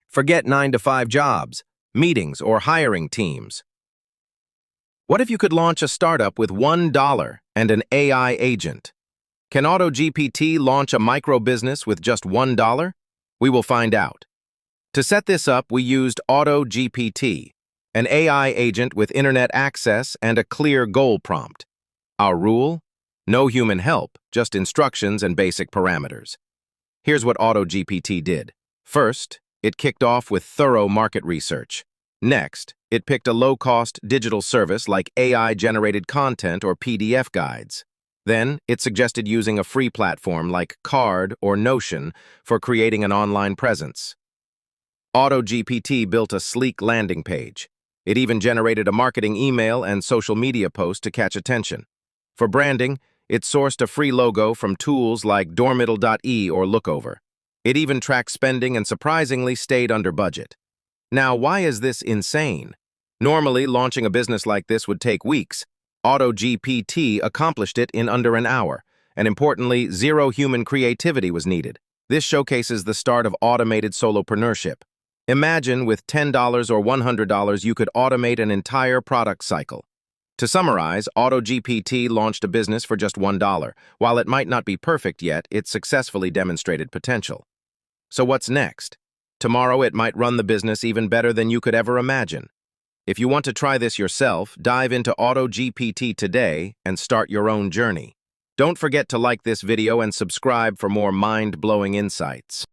Forget 9-to-5 jobs, meetings, or hiring teams. What if you could launch a startup with $1 and an AI agent? Can AutoGPT launch a micro-business with just $1? We will find out. To set this up, we used AutoGPT, an AI agent with internet access and a clear goal prompt. Our rule? No human help, just instructions and basic parameters. Here's what AutoGPT did. First, it kicked off with thorough market research. Next, it picked a low-cost digital service like AI-generated content or PDF guides. Then, it suggested using a free platform like Card or Notion for creating an online presence. AutoGPT built a sleek landing page. It even generated a marketing email and social media post to catch attention. For branding, it sourced a free logo from tools like Doormiddle.e or Lookover. It even tracked spending and surprisingly stayed under budget. Now, why is this insane? Normally, launching a business like this would take weeks. AutoGPT accomplished it in under an hour, and importantly, zero human creativity was needed. This showcases the start of automated solopreneurship. Imagine with $10 or $100 you could automate an entire product cycle. To summarize, AutoGPT launched a business for just $1. While it might not be perfect yet, it successfully demonstrated potential. So what's next? Tomorrow it might run the business even better than you could ever imagine. If you want to try this yourself, dive into AutoGPT today and start your own journey. Don't forget to like this video and subscribe for more mind-blowing insights.